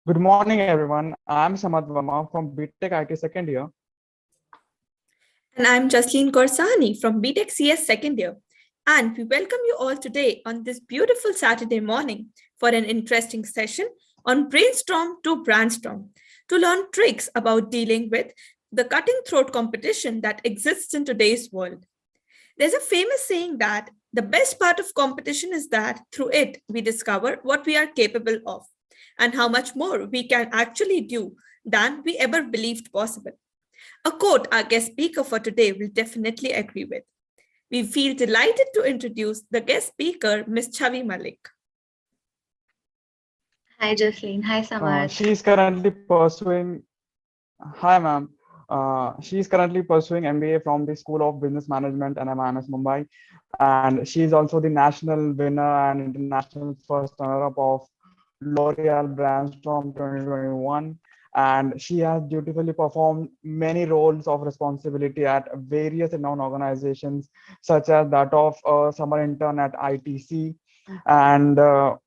Good morning, everyone. I'm Samad Verma from BTech IT second year. And I'm Jasleen Korsani from BTech CS second year. And we welcome you all today on this beautiful Saturday morning for an interesting session on Brainstorm to Brandstorm to learn tricks about dealing with the cutting throat competition that exists in today's world. There's a famous saying that the best part of competition is that through it we discover what we are capable of and how much more we can actually do than we ever believed possible. A quote our guest speaker for today will definitely agree with. We feel delighted to introduce the guest speaker, Ms. Chavi Malik. Hi, Jasleen. Hi, Samarth. She's currently pursuing, Hi, ma'am. She's currently pursuing MBA from the School of Business Management and MIMS Mumbai. And she's also the national winner and international first runner-up of L'Oreal Brandstorm 2021. And she has dutifully performed many roles of responsibility at various renowned organizations, such as that of summer intern at ITC and a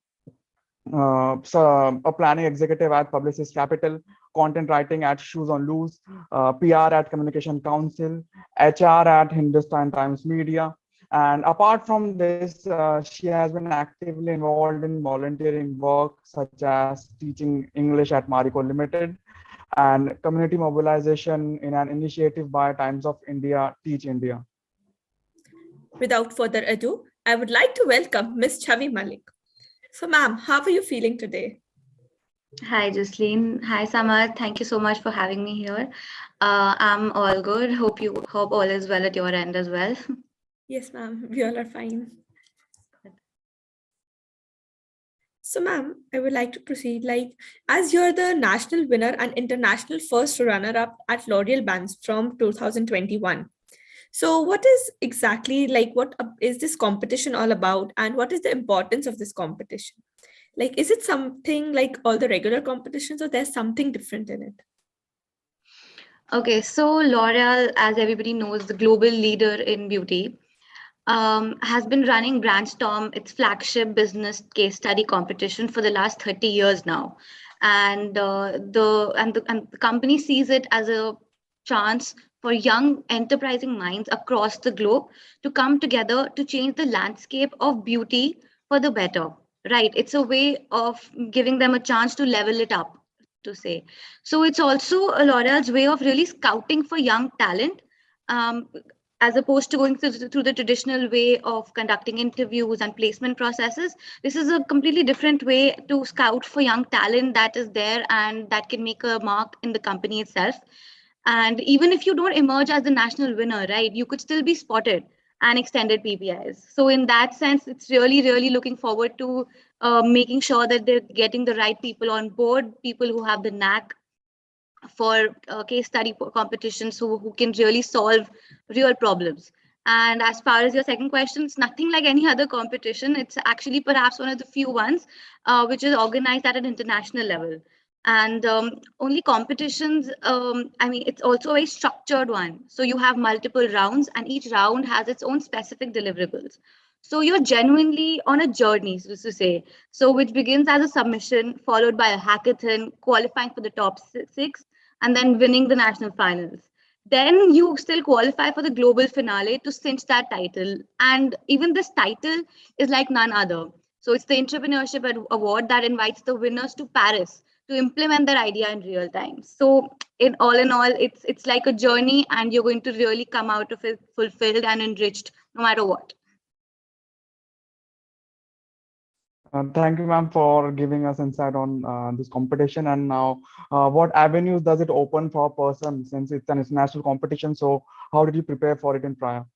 planning executive at Publicis Capital, content writing at Shoes on Loose, PR at Communication Council, HR at Hindustan Times Media. And apart from this, she has been actively involved in volunteering work such as teaching English at Marico Limited and community mobilization in an initiative by Times of India, Teach India. Without further ado, I would like to welcome Ms. Chavi Malik. So, ma'am, how are you feeling today? Hi, Jasleen. Hi, Samarth. Thank you so much for having me here. I'm all good. Hope all is well at your end as well. Yes, ma'am, we all are fine. So, ma'am, I would like to proceed. As you're the national winner and international first runner-up at L'Oreal Brandstorm 2021. So, what is exactly what is this competition all about, and what is the importance of this competition? Is it something like all the regular competitions, or there's something different in it? Okay, so L'Oreal, as everybody knows, the global leader in beauty, has been running Brandstorm, its flagship business case study competition, for the last 30 years now, and the company sees it as a chance for young enterprising minds across the globe to come together to change the landscape of beauty for the better. Right, it's a way of giving them a chance to level it up, to say. So it's also a L'Oreal's way of really scouting for young talent. Um, as opposed to going through the traditional way of conducting interviews and placement processes, this is a completely different way to scout for young talent that is there and that can make a mark in the company itself. And even if you don't emerge as the national winner, right, you could still be spotted and extended PPIs. So in that sense, it's really, really looking forward to making sure that they're getting the right people on board, people who have the knack for case study competitions, who can really solve real problems. And as far as your second question, it's nothing like any other competition. It's actually perhaps one of the few ones which is organized at an international level. And only competitions, I mean, it's also a structured one. So you have multiple rounds, and each round has its own specific deliverables. So you're genuinely on a journey, so to say. So which begins as a submission, followed by a hackathon, qualifying for the top six, and then winning the national finals. Then you still qualify for the global finale to cinch that title. And even this title is like none other. So it's the Entrepreneurship Award that invites the winners to Paris to implement their idea in real time. So in all, it's like a journey, and you're going to really come out of it fulfilled and enriched no matter what. Thank you, ma'am, for giving us insight on this competition. And now, what avenues does it open for a person since it's an international competition? So, how did you prepare for it in prior?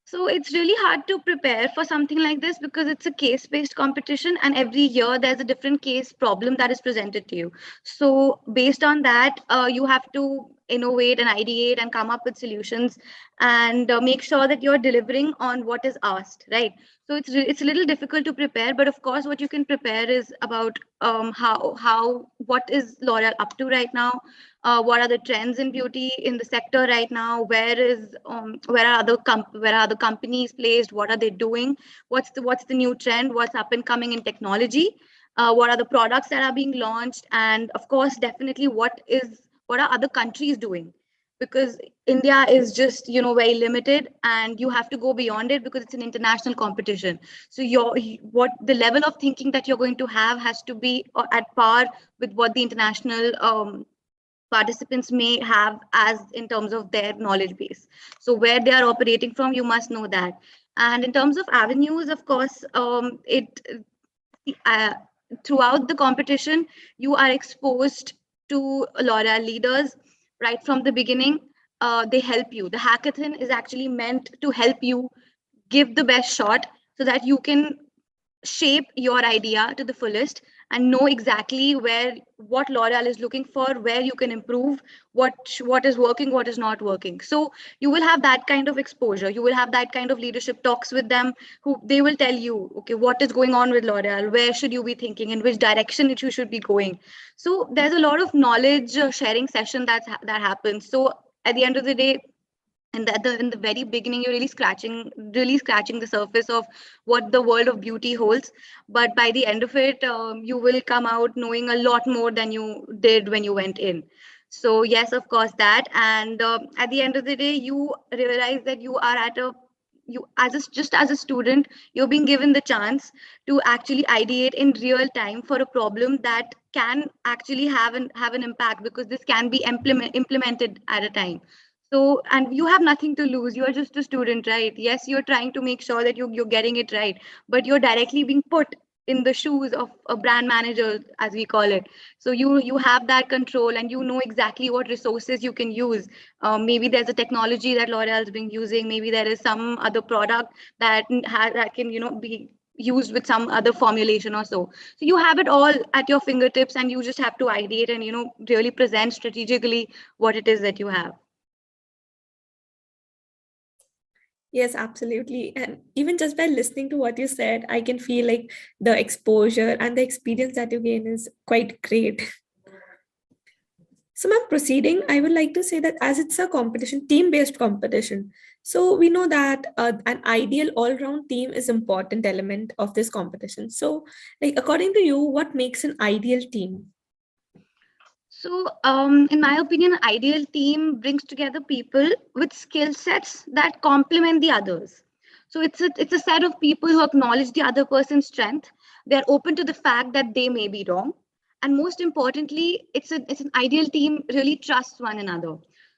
So it's really hard to prepare for something like this because it's a case-based competition, and every year there's a different case problem that is presented to you. So based on that, you have to innovate and ideate and come up with solutions and make sure that you're delivering on what is asked, right? So it's a little difficult to prepare, but of course, what you can prepare is about how what is L'Oreal up to right now, what are the trends in beauty in the sector right now, where are other companies placed, what are they doing, what's the new trend, what's up and coming in technology, what are the products that are being launched, and of course, definitely what are other countries doing, because India is just very limited, and you have to go beyond it because it's an international competition. So what the level of thinking that you're going to have has to be at par with what the international participants may have as in terms of their knowledge base. So where they are operating from, you must know that. And in terms of avenues, of course, it uh, throughout the competition, you are exposed to L'Oreal leaders right from the beginning. They help you. The hackathon is actually meant to help you give the best shot so that you can shape your idea to the fullest and know exactly what L'Oreal is looking for, where you can improve, what is working, what is not working. So you will have that kind of exposure. You will have that kind of leadership talks with them, who they will tell you, okay, what is going on with L'Oreal, where should you be thinking, in which direction you should be going. So there's a lot of knowledge sharing session that happens. So at the end of the day, and that in the very beginning, you're really scratching the surface of what the world of beauty holds. But by the end of it, you will come out knowing a lot more than you did when you went in. So yes, of course, that. And at the end of the day, you realize that you are at a you just as a student, you're being given the chance to actually ideate in real time for a problem that can actually have an impact, because this can be implemented at a time. So, and you have nothing to lose. You are just a student, right? Yes, you're trying to make sure that you're getting it right, but you're directly being put in the shoes of a brand manager, as we call it. So you have that control, and you know exactly what resources you can use. Maybe there's a technology that L'Oreal's been using. Maybe there is some other product that can be used with some other formulation or so. So you have it all at your fingertips, and you just have to ideate and really present strategically what it is that you have. Yes, absolutely. And even just by listening to what you said, I can feel like the exposure and the experience that you gain is quite great. So, ma'am, proceeding, I would like to say that as it's a competition, team-based competition, so we know that an ideal all-round team is important element of this competition. So, like according to you, what makes an ideal team? So, in my opinion, an ideal team brings together people with skill sets that complement the others. So it's a set of people who acknowledge the other person's strength. They're open to the fact that they may be wrong, and most importantly, it's an ideal team really trusts one another.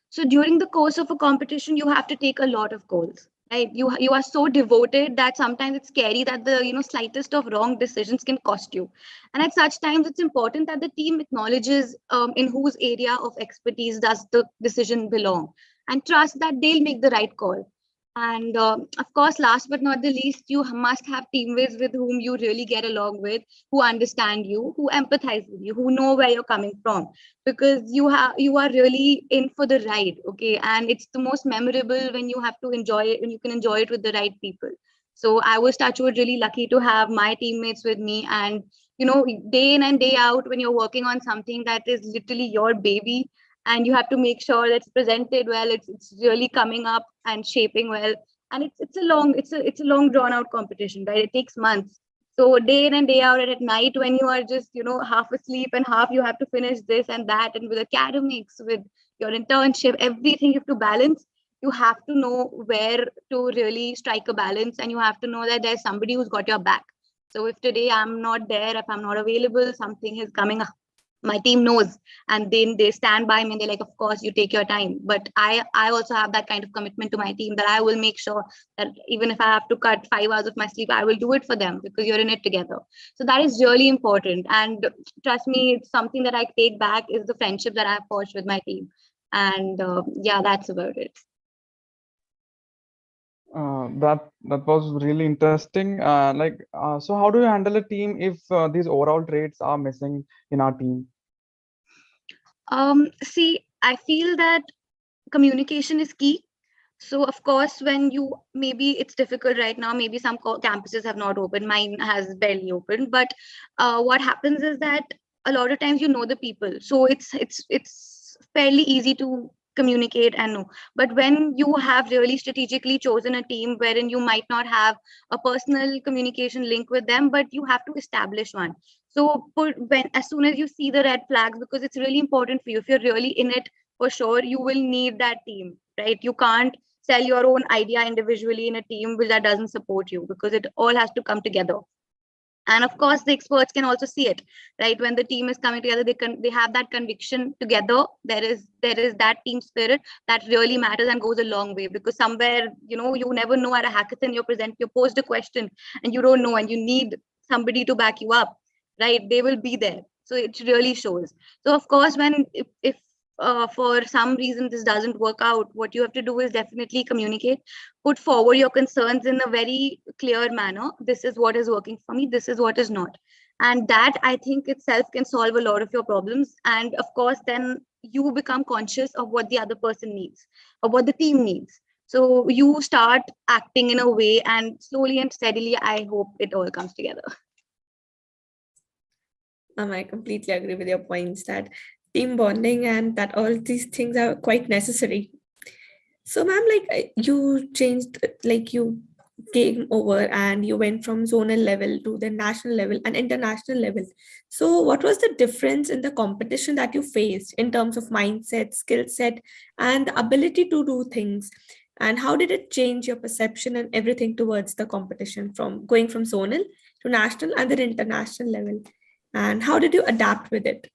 So during the course of a competition, you have to take a lot of calls. Right? You are so devoted that sometimes it's scary that the slightest of wrong decisions can cost you. And at such times, it's important that the team acknowledges in whose area of expertise does the decision belong, and trust that they'll make the right call. And of course, last but not the least, you must have teammates with whom you really get along with, who understand you, who empathize with you, who know where you're coming from, because you are really in for the ride. Okay, and it's the most memorable when you have to enjoy it, when you can enjoy it with the right people. So I was touchwood really lucky to have my teammates with me, and day in and day out, when you're working on something that is literally your baby, and you have to make sure that it's presented well, it's really coming up and shaping well. And it's a long drawn out competition, right? It takes months. So day in and day out, and at night when you are just half asleep and half you have to finish this and that, and with academics, with your internship, everything you have to balance. You have to know where to really strike a balance, and you have to know that there's somebody who's got your back. So if today I'm not there, if I'm not available, something is coming up, my team knows, and then they stand by me and they're like, of course, you take your time. But I also have that kind of commitment to my team, that I will make sure that even if I have to cut 5 hours of my sleep, I will do it for them, because you're in it together. So that is really important. And trust me, it's something that I take back is the friendship that I've forged with my team. And yeah, that's about it. That was really interesting. So how do you handle a team if these overall traits are missing in our team? See, I feel that communication is key. So of course, when maybe it's difficult right now, maybe some campuses have not opened, mine has barely opened. But what happens is that a lot of times the people, so it's fairly easy to communicate and know. But when you have really strategically chosen a team wherein you might not have a personal communication link with them, but you have to establish one. So as soon as you see the red flags, because it's really important for you, if you're really in it for sure, you will need that team, right? You can't sell your own idea individually in a team which that doesn't support you, because it all has to come together. And of course the experts can also see it, right? When the team is coming together, they have that conviction together. There is that team spirit that really matters and goes a long way, because somewhere, you never know, at a hackathon you post a question and you don't know, and you need somebody to back you up, right? They will be there, so it really shows. So of course, when if for some reason this doesn't work out, what you have to do is definitely communicate, put forward your concerns in a very clear manner. This is what is working for me, this is what is not. And that, I think, itself can solve a lot of your problems. And of course then you become conscious of what the other person needs, or what the team needs. So you start acting in a way, and slowly and steadily, I hope it all comes together. I completely agree with your points that team bonding and that all these things are quite necessary. So, ma'am, you changed, you came over and you went from zonal level to the national level and international level. So, what was the difference in the competition that you faced in terms of mindset, skill set, and the ability to do things? And how did it change your perception and everything towards the competition from going from zonal to national and then international level? And how did you adapt with it?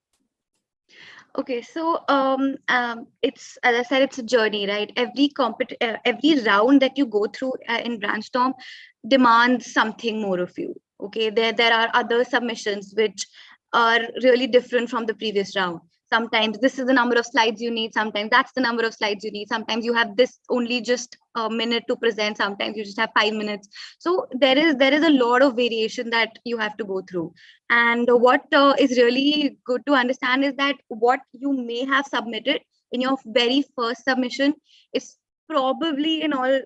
Okay, so it's, as I said, it's a journey, right? Every round that you go through in Brandstorm demands something more of you. Okay, there are other submissions which are really different from the previous round. Sometimes this is the number of slides you need, sometimes that's the number of slides you need, sometimes you have this only just a minute to present, sometimes you just have 5 minutes. So there is a lot of variation that you have to go through. And what is really good to understand is that what you may have submitted in your very first submission is probably in all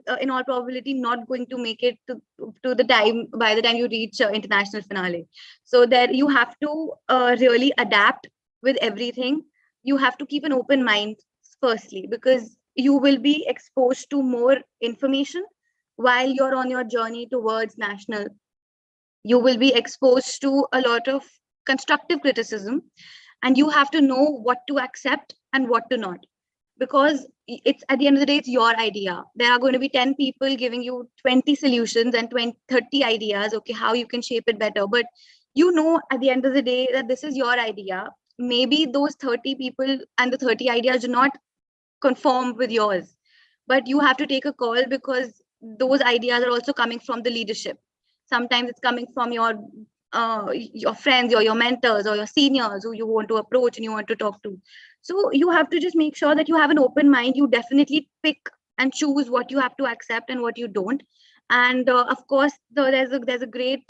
probability not going to make it to the time, by the time you reach international finale. So there you have to really adapt with everything. You have to keep an open mind, firstly, because you will be exposed to more information while you're on your journey towards national. You will be exposed to a lot of constructive criticism, and you have to know what to accept and what to not, because it's, at the end of the day, it's your idea. There are going to be 10 people giving you 20 solutions and 30 ideas, okay, how you can shape it better. But at the end of the day, that this is your idea. Maybe those 30 people and the 30 ideas do not conform with yours, but you have to take a call, because those ideas are also coming from the leadership. Sometimes it's coming from your friends or your mentors or your seniors who you want to approach and you want to talk to. So you have to just make sure that you have an open mind. You definitely pick and choose what you have to accept and what you don't. And of course, there's a great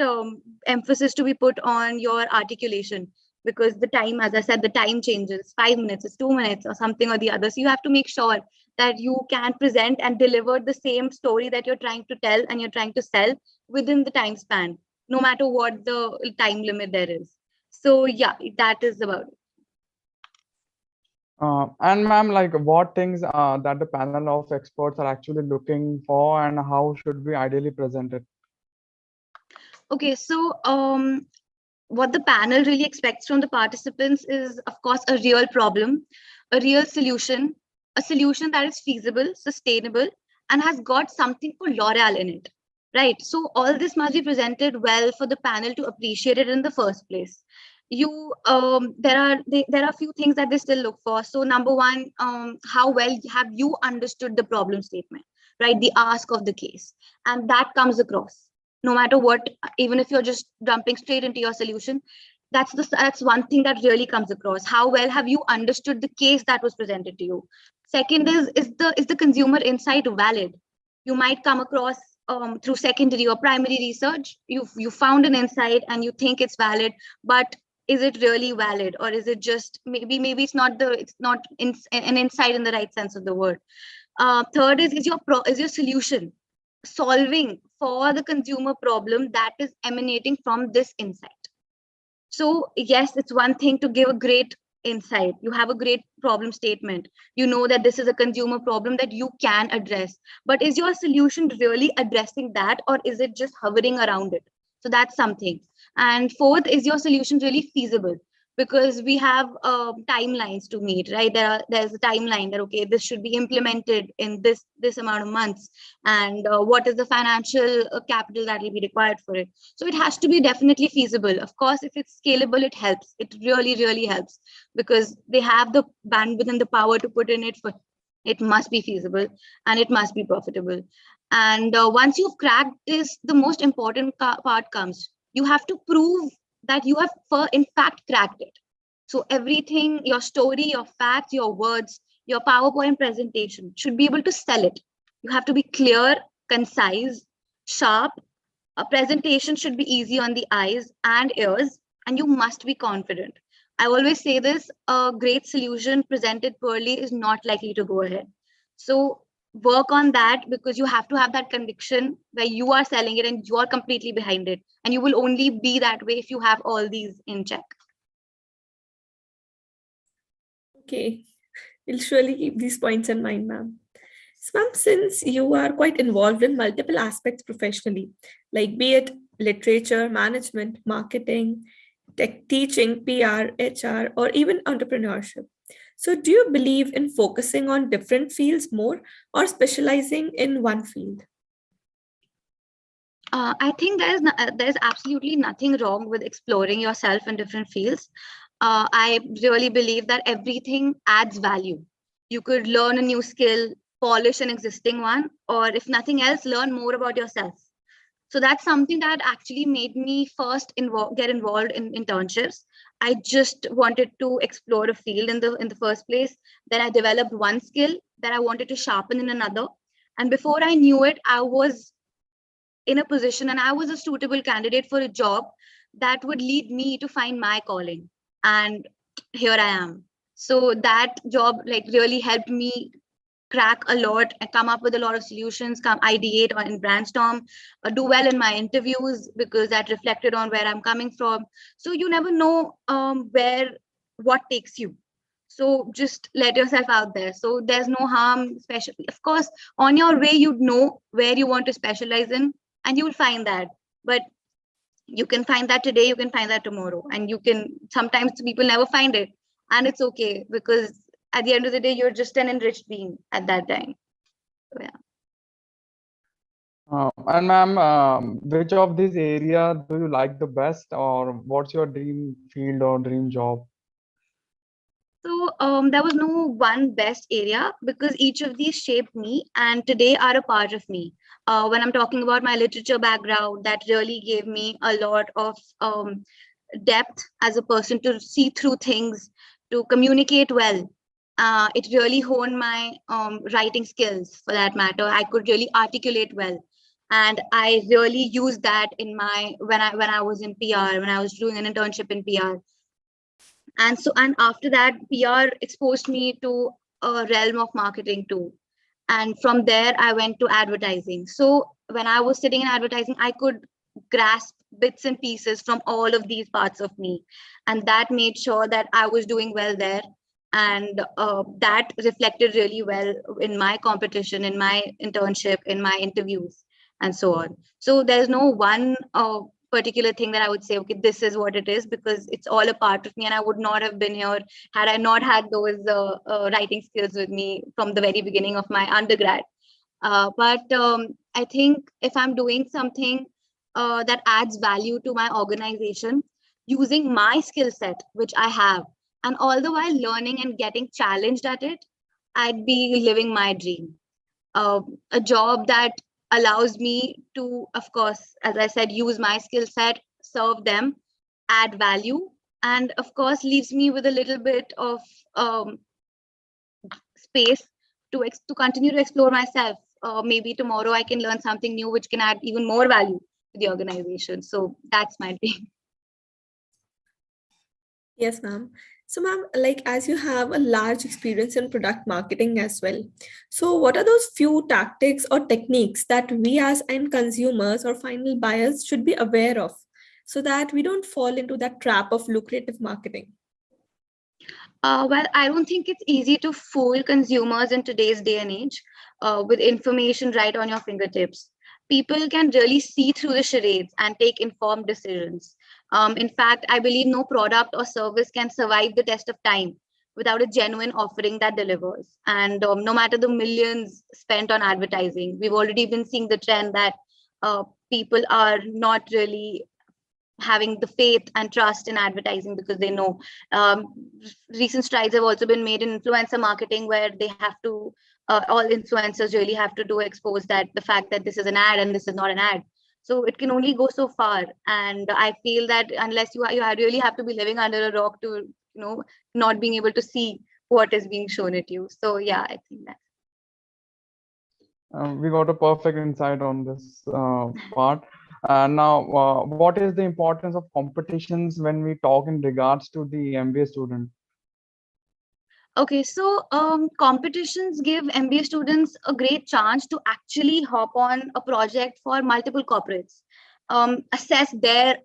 emphasis to be put on your articulation, because the time, as I said, the time changes. 5 minutes, it's 2 minutes, or something or the other. So you have to make sure that you can present and deliver the same story that you're trying to tell and you're trying to sell within the time span, no matter what the time limit there is. So yeah, that is about it. And ma'am, what things that the panel of experts are actually looking for, and how should we ideally present it? Okay, so what the panel really expects from the participants is, of course, a real problem, a real solution, a solution that is feasible, sustainable, and has got something for L'Oreal in it, right? So all this must be presented well for the panel to appreciate it in the first place. There are a few things that they still look for. So number one, how well have you understood the problem statement, right? The ask of the case, and that comes across no matter what. Even if you're just jumping straight into your solution, that's one thing that really comes across. How well have you understood the case that was presented to you? Second is the consumer insight valid? You might come across through secondary or primary research. You found an insight and you think it's valid, but is it really valid, or is it just maybe it's not an insight in the right sense of the word? Third is your solution solving for the consumer problem that is emanating from this insight? So yes, it's one thing to give a great insight. You have a great problem statement. You know that this is a consumer problem that you can address. But is your solution really addressing that, or is it just hovering around it? So that's something. And fourth, is your solution really feasible? Because we have timelines to meet, right? There's a timeline that, okay, this should be implemented in this amount of months, and what is the financial capital that will be required for it. So it has to be definitely feasible. Of course, if it's scalable, it helps. It really helps, because they have the bandwidth and the power to put in it. For it must be feasible, and it must be profitable. And once you've cracked this, the most important part comes. You have to prove that you have in fact cracked it. So everything, your story, your facts, your words, your PowerPoint presentation should be able to sell it. You have to be clear, concise, sharp. A presentation should be easy on the eyes and ears, and you must be confident. I always say this: a great solution presented poorly is not likely to go ahead. So work on that, because you have to have that conviction where you are selling it and you are completely behind it. And you will only be that way if you have all these in check. Okay, we'll surely keep these points in mind, ma'am. So, ma'am, since you are quite involved in multiple aspects professionally, like be it literature, management, marketing, tech, teaching, PR, HR, or even entrepreneurship. So, do you believe in focusing on different fields more or specializing in one field? I think there's absolutely nothing wrong with exploring yourself in different fields. I really believe that everything adds value. You could learn a new skill, polish an existing one, or if nothing else, learn more about yourself. So that's something that actually made me first get involved in internships. I just wanted to explore a field in the first place. Then I developed one skill that I wanted to sharpen in another. And before I knew it, I was in a position and I was a suitable candidate for a job that would lead me to find my calling. And here I am. So that job like really helped me crack a lot and come up with a lot of solutions, come ideate on in Brandstorm, do well in my interviews, because that reflected on where I'm coming from. So you never know what takes you. So just let yourself out there. So there's no harm, especially, of course, on your way, you'd know where you want to specialize in, and you will find that. But you can find that today, you can find that tomorrow, and you can, sometimes people never find it, and it's okay, because at the end of the day, you're just an enriched being at that time. So, yeah. And ma'am, which of these areas do you like the best, or what's your dream field or dream job? So there was no one best area, because each of these shaped me and today are a part of me. When I'm talking about my literature background, that really gave me a lot of depth as a person, to see through things, to communicate well. It really honed my writing skills, for that matter. I could really articulate well. And I really used that in my when I was in PR, when I was doing an internship in PR. And after that, PR exposed me to a realm of marketing too. And from there, I went to advertising. So when I was sitting in advertising, I could grasp bits and pieces from all of these parts of me, and that made sure that I was doing well there. And that reflected really well in my competition, in my internship, in my interviews, and so on. So there's no one particular thing that I would say, okay, this is what it is, because it's all a part of me, and I would not have been here had I not had those writing skills with me from the very beginning of my undergrad. But I think if I'm doing something that adds value to my organization, using my skill set, which I have, and all the while learning and getting challenged at it, I'd be living my dream. A job that allows me to, of course, as I said, use my skill set, serve them, add value, and of course, leaves me with a little bit of space to continue to explore myself. Maybe tomorrow I can learn something new which can add even more value to the organization. So that's my dream. Yes, ma'am. So, ma'am, like as you have a large experience in product marketing as well. So, what are those few tactics or techniques that we as end consumers or final buyers should be aware of so that we don't fall into that trap of lucrative marketing? Well, I don't think it's easy to fool consumers in today's day and age with information right on your fingertips. People can really see through the charades and take informed decisions. In fact, I believe no product or service can survive the test of time without a genuine offering that delivers. And no matter the millions spent on advertising, we've already been seeing the trend that people are not really having the faith and trust in advertising because they know. Recent strides have also been made in influencer marketing where they have to, all influencers really have to do expose that the fact that this is an ad and this is not an ad. So it can only go so far. And I feel that unless you really have to be living under a rock to, not being able to see what is being shown at you. So yeah, I think that. We got a perfect insight on this part. Now, what is the importance of competitions when we talk in regards to the MBA student? Okay, so competitions give MBA students a great chance to actually hop on a project for multiple corporates, assess their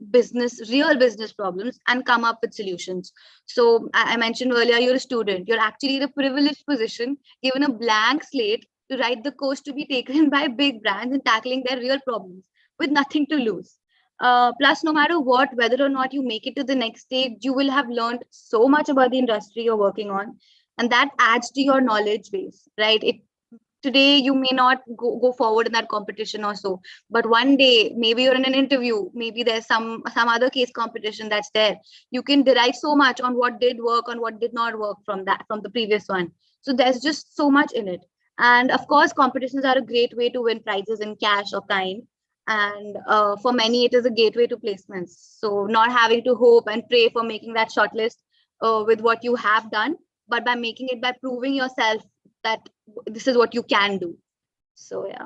real business problems, and come up with solutions. So I mentioned earlier, you're a student. You're actually in a privileged position, given a blank slate to write the course to be taken by big brands and tackling their real problems with nothing to lose. Plus, no matter what, whether or not you make it to the next stage, you will have learned so much about the industry you're working on, and that adds to your knowledge base, right? Today you may not go forward in that competition or so, but one day maybe you're in an interview, maybe there's some other case competition that's there. You can derive so much on what did work, on what did not work from the previous one. So there's just so much in it. And of course, competitions are a great way to win prizes in cash or kind. And for many, it is a gateway to placements. So not having to hope and pray for making that shortlist with what you have done, but by making it, by proving yourself that this is what you can do. So yeah.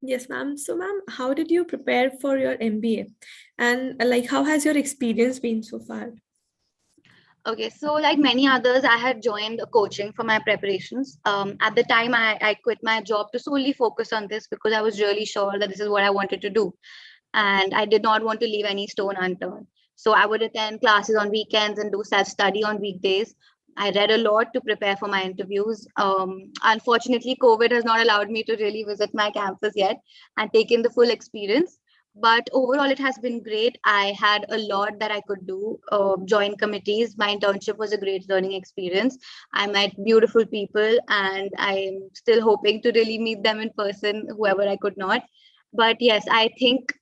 Yes, ma'am. So, ma'am, how did you prepare for your MBA? And how has your experience been so far? Okay, so like many others, I had joined a coaching for my preparations. At the time, I quit my job to solely focus on this because I was really sure that this is what I wanted to do. And I did not want to leave any stone unturned. So I would attend classes on weekends and do self-study on weekdays. I read a lot to prepare for my interviews. Unfortunately, COVID has not allowed me to really visit my campus yet and take in the full experience. But overall, it has been great. I had a lot that I could do, join committees. My internship was a great learning experience. I met beautiful people, and I'm still hoping to really meet them in person, whoever I could not. But yes, I think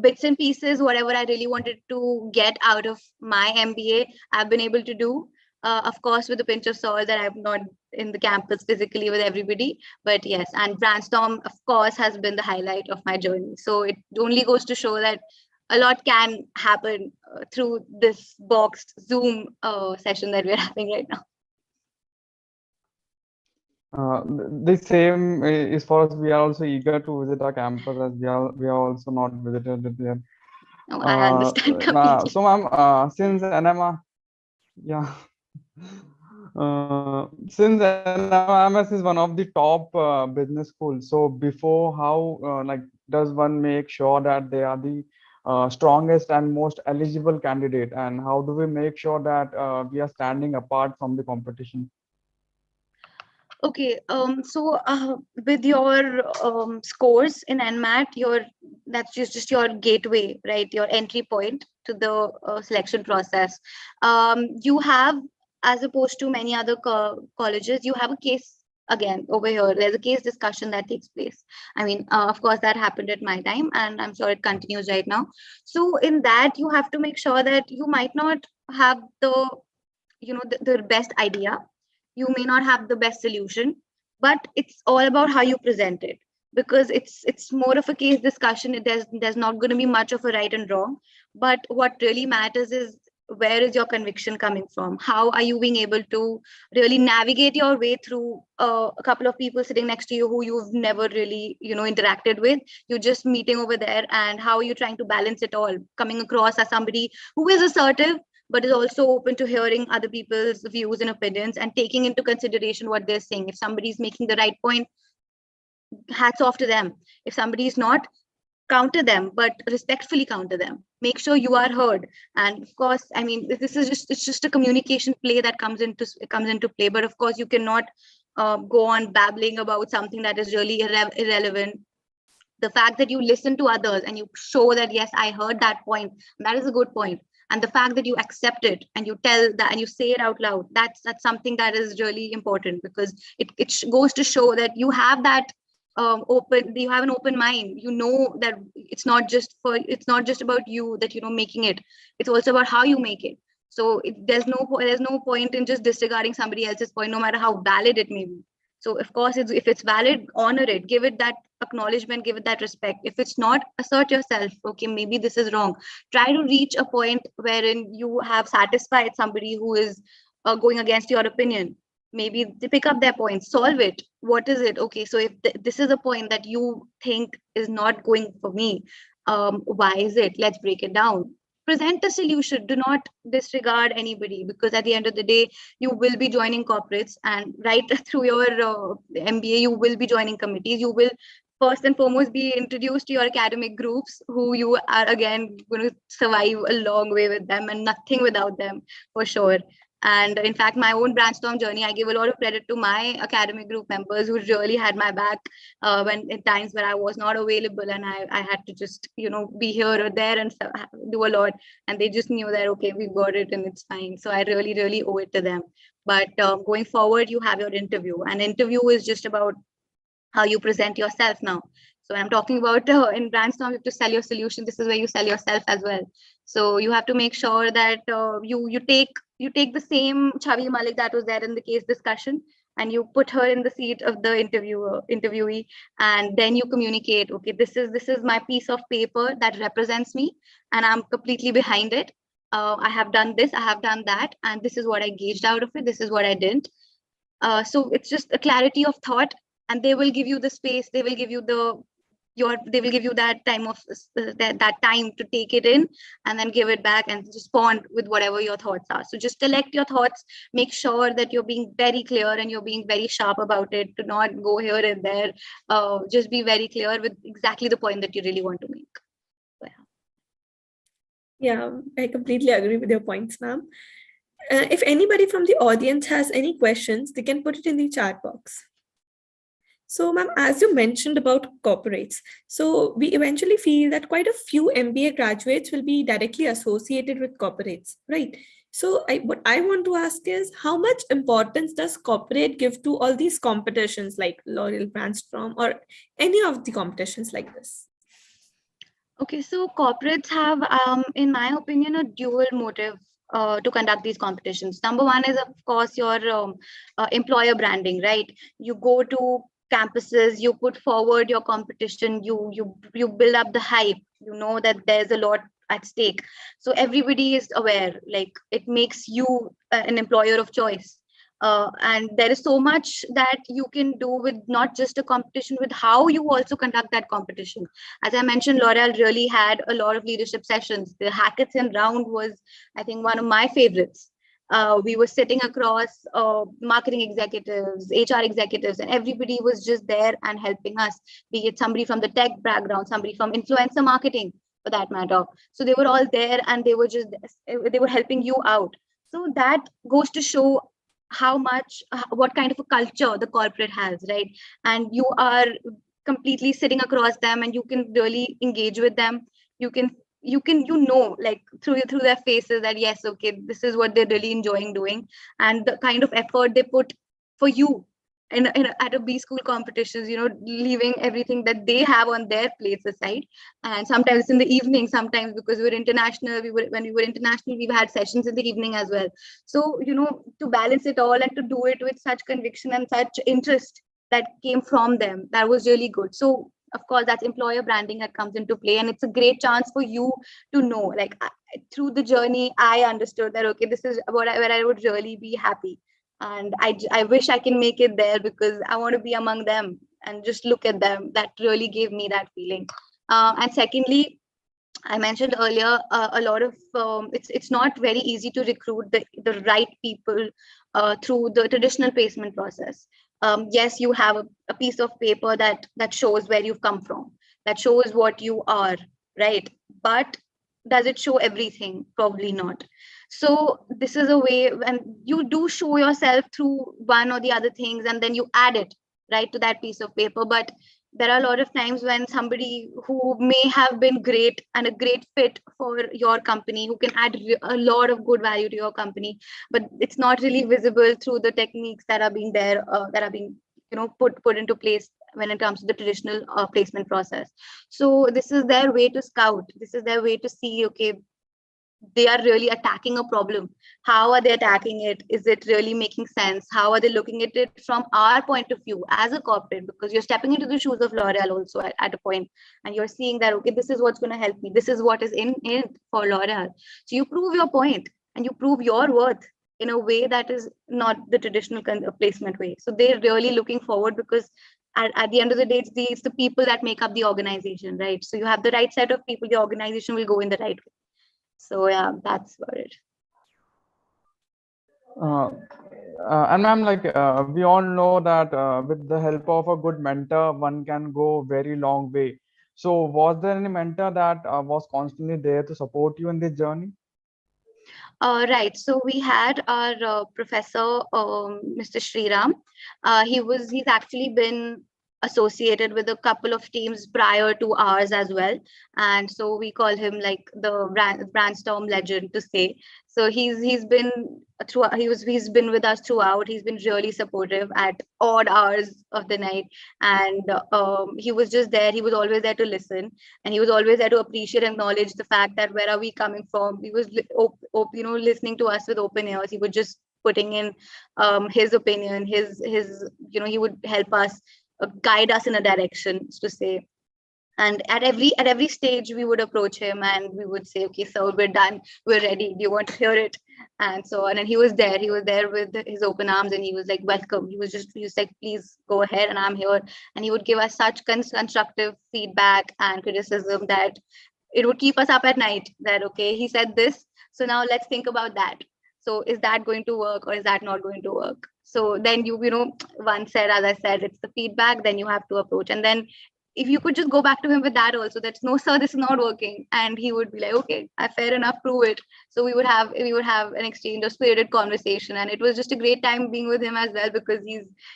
bits and pieces, whatever I really wanted to get out of my MBA, I've been able to do. Of course, with a pinch of salt that I'm not in the campus physically with everybody. But yes, and Brandstorm, of course, has been the highlight of my journey. So it only goes to show that a lot can happen through this boxed Zoom session that we're having right now. The same is for us. We are also eager to visit our campus as we are also not visited it yet. No, I understand completely. So ma'am, since NMR, yeah, since NMS is one of the top business schools, so before how does one make sure that they are the strongest and most eligible candidate, and how do we make sure that we are standing apart from the competition? Okay, so with your scores in NMAT, that's just your gateway, right? Your entry point to the selection process. You have, as opposed to many other colleges, you have a case again over here. There's a case discussion that takes place. I mean, of course, that happened at my time, and I'm sure it continues right now. So in that, you have to make sure that you might not have the best idea. You may not have the best solution, but it's all about how you present it, because it's more of a case discussion. There's not going to be much of a right and wrong, but what really matters is where is your conviction coming from? How are you being able to really navigate your way through a couple of people sitting next to you who you've never really interacted with? You're just meeting over there, and how are you trying to balance it all, coming across as somebody who is assertive but is also open to hearing other people's views and opinions and taking into consideration what they're saying. If somebody's making the right point, hats off to them. If somebody is not, counter them, but respectfully counter them. Make sure you are heard. And of course, I mean, it's just a communication play that comes into play. But of course, you cannot go on babbling about something that is really irrelevant The fact that you listen to others and you show that, yes, I heard that point, that is a good point. And the fact that you accept it and you tell that and you say it out loud, that's something that is really important, because it goes to show that you have that you have an open mind. You know that it's not just about you, that making it. It's also about how you make it. So there's no point in just disregarding somebody else's point, no matter how valid it may be. So of course, if it's valid, honor it, give it that acknowledgement, give it that respect. If it's not, assert yourself. Okay, maybe this is wrong. Try to reach a point wherein you have satisfied somebody who is going against your opinion. Maybe they pick up their point, solve it. What is it? Okay, so if this is a point that you think is not going for me, why is it? Let's break it down. Present a solution. Do not disregard anybody, because at the end of the day, you will be joining corporates, and right through your MBA, you will be joining committees. You will first and foremost be introduced to your academic groups, who you are again going to survive a long way with them, and nothing without them, for sure. And in fact, my own Brandstorm journey, I give a lot of credit to my academic group members who really had my back when in times where I was not available, and I had to just, be here or there and do a lot. And they just knew that, okay, we got it and it's fine. So I really, really owe it to them. But going forward, you have your interview. And interview is just about how you present yourself now. So I'm talking about in Brandstorm, you have to sell your solution. This is where you sell yourself as well. So you have to make sure that you take the same Chavi Malik that was there in the case discussion, and you put her in the seat of the interviewee, and then you communicate. Okay, this is my piece of paper that represents me, and I'm completely behind it. I have done this, I have done that, and this is what I gauged out of it. This is what I didn't. So it's just a clarity of thought, and they will give you the space. They will give you they will give you that time of that time to take it in, and then give it back and respond with whatever your thoughts are. So just collect your thoughts, make sure that you're being very clear and you're being very sharp about it. To not go here and there. Just be very clear with exactly the point that you really want to make. Yeah, I completely agree with your points, ma'am. If anybody from the audience has any questions, they can put it in the chat box. So, ma'am, as you mentioned about corporates, so we eventually feel that quite a few MBA graduates will be directly associated with corporates, right? So what I want to ask is, how much importance does corporate give to all these competitions like L'Oreal, Brandstorm, or any of the competitions like this? Okay, so corporates have, in my opinion, a dual motive to conduct these competitions. Number one is, of course, your employer branding, right? You go to campuses, you put forward your competition, you build up the hype. You know that there's a lot at stake, so everybody is aware. Like, it makes you an employer of choice. And there is so much that you can do with not just a competition, with how you also conduct that competition. As I mentioned, L'Oreal really had a lot of leadership sessions. The hackathon round was, I think, one of my favorites. We were sitting across marketing executives, HR executives, and everybody was just there and helping us, be it somebody from the tech background, somebody from influencer marketing, for that matter. So they were all there, and they were helping you out. So that goes to show what kind of a culture the corporate has, right? And you are completely sitting across them, and you can really engage with them. You can like through their faces that, yes, okay, this is what they're really enjoying doing, and the kind of effort they put for you at a B school competitions, leaving everything that they have on their plates aside. And sometimes it's in the evening, sometimes, because when we were international, we've had sessions in the evening as well. So, to balance it all and to do it with such conviction and such interest that came from them, that was really good. So of course, that's employer branding that comes into play, and it's a great chance for you to know, like, through the journey, I understood that, okay, this is where I would really be happy. And I wish I can make it there, because I want to be among them and just look at them. That really gave me that feeling. And secondly, I mentioned earlier, a lot of it's not very easy to recruit the right people through the traditional placement process. Yes, you have a piece of paper that shows where you've come from, that shows what you are, right? But does it show everything? Probably not. So this is a way when you do show yourself through one or the other things, and then you add it right to that piece of paper. But There are a lot of times when somebody who may have been great and a great fit for your company, who can add a lot of good value to your company, but it's not really visible through the techniques that are being there, that are being put into place when it comes to the traditional placement process. So this is their way to scout. This is their way to see, okay, they are really attacking a problem. How are they attacking it? Is it really making sense? How are they looking at it from our point of view as a corporate? Because you're stepping into the shoes of L'Oreal also at a point, and you're seeing that, okay, this is what's going to help me. This is what is in it for L'Oreal. So you prove your point and you prove your worth in a way that is not the traditional placement way. So they're really looking forward, because at the end of the day, it's the people that make up the organization, right? So you have the right set of people, the organization will go in the right way. So yeah, that's about it. And ma'am, like we all know that with the help of a good mentor, one can go very long way. So was there any mentor that was constantly there to support you in this journey? Right. So we had our professor, Mr. Sriram. He's actually been associated with a couple of teams prior to ours as well, and so we call him like the Brandstorm legend to say. So he's been he's been with us throughout. He's been really supportive at odd hours of the night, and he was just there. He was always there to listen, and he was always there to appreciate and acknowledge the fact that where are we coming from. He was listening to us with open ears. He was just putting in his opinion, his he would help us, guide us in a direction to say. And at every stage we would approach him and we would say, okay, so we're done, we're ready, do you want to hear it? And so on. And he was there with his open arms, and he was like, welcome. He was like, please go ahead, and I'm here. And he would give us such constructive feedback and criticism that it would keep us up at night, that okay, he said this, so now let's think about that. So is that going to work, or is that not going to work? So then once said, as I said, it's the feedback, then you have to approach. And then if you could just go back to him with that also, that's no sir, this is not working, and he would be like, okay, fair enough, prove it. So we would have an exchange of spirited conversation, and it was just a great time being with him as well, because